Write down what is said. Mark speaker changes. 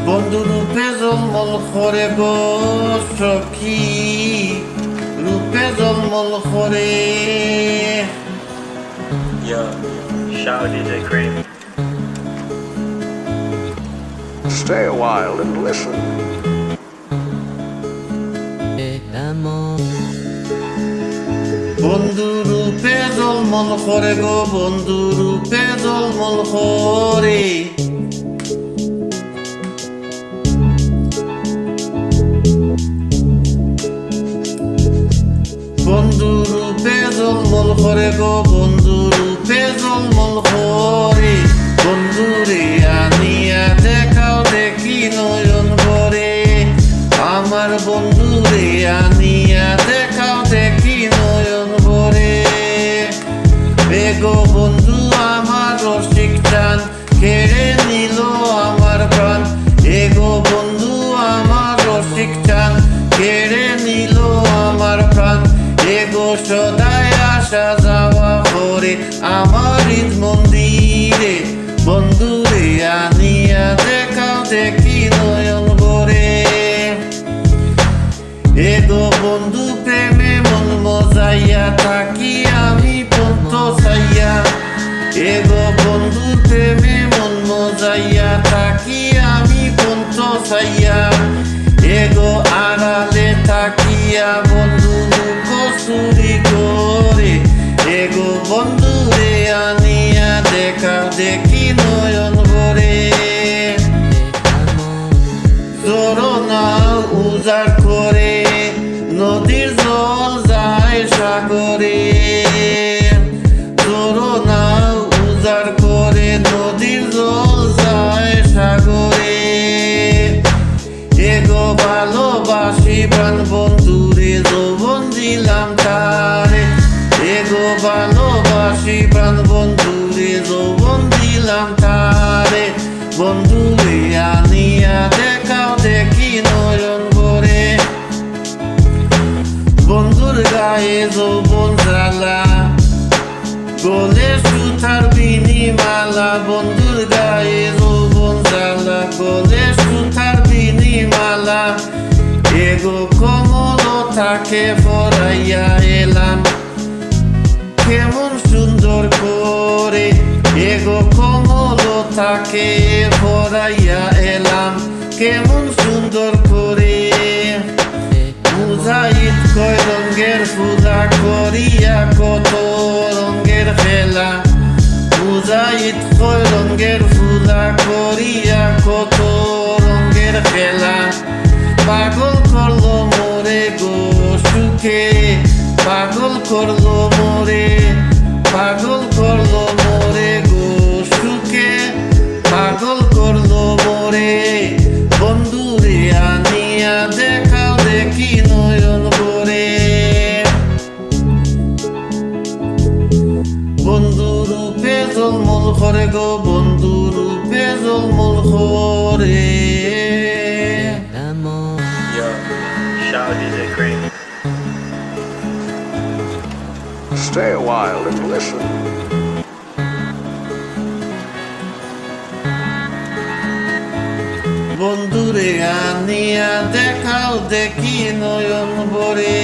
Speaker 1: বন্ধু রূপে জন্মল করে গো সখী, রূপে জন্মল করে।
Speaker 2: Yo, shout out DJ Cream.
Speaker 3: Stay a while and listen.
Speaker 1: বন্ধু রূপে জন্মল করে গো, বন্ধু রূপে জন্মল করে। বন্ধু রূপে জন্মল করে গো, বন্ধু রূপে জন্মল করে। বন্ধু রে আনিয়া দেখাও দেখি নয়ন ভরে, আমার বন্ধু রে আনিয়া দেখাও দেখি নয়ন ভরে। বেগো বন্ধু আমার রসিক টান কেড়ে নিল আমার প্রাণ, এগো বন্ধু আমার রসিক টান কেড়ে নিল আমার প্রাণ। এগো সদায় আসা যাওয়া করে আমার ঈদ মন্দিরে, বন্ধু রে আনিয়া দেখাও দেখি নয়ন ভরে। এগো বন্ধু প্রেমে মন মজাইয়া থাকি আমি পন্ত চাইয়া, এগো বন্ধু প্রেমে মন মজাইয়া থাকি আমি পন্ত চাইয়া। এগো আড়ালে থাকিয়া বন্ধু কসুরি করে, এগো বন্ধু রে আনিয়া দেখা দেখি নয়ন ভরে। জোরনা উজাড় করে নদীর জল যায় সাগরে, জোরনা উজাড় করে নদীর জল যায় সাগরে। এগো ভালোবাসি প্রাণ বন্ধু রে যৌবন দিলাম তারে, এগো ভালোবাসি প্রাণ বন্ধু রে যৌবন দিলাম তারে। বন্ধু রে আনিয়া দেখাও দেখি নয়ন ভরে, বন্ধুর গায়ে যৌবন জ্বালা গলে সুতার বিনিমালা, বন্ধুর গায়ে যৌবন জ্বালা গলে সুতার বিনিমালা। এগো কমল থাকে ফরাইয়া এলাম কেমন সুন্দর করে, এগো কমল থাকে ফরাইয়া এলাম কেমন সুন্দর করে। মুজাহিদ কয় রঙ্গের পূজা করিয়া কত রঙ্গের খেলা, মুজাহিদ কয় রঙ্গের পূজা করিয়া কত রঙ্গের খেলা। পাগল করলো মোরে গো সুখে, পাগল করলো মোরে, পাগল করলো মোরে গো সুখে, পাগল করলো মোরে। বন্ধু রে আনিয়া দেখাও দেখি নয়ন ভরে, বন্ধু রূপে জন্মল করে গো, বন্ধু রূপে জন্মল করে।
Speaker 2: Yo, shout out DJ Cream.
Speaker 3: Stay a while and listen.
Speaker 1: বন্ধুরে আনিয়া দেখাও দেখি নয়ন ভরে।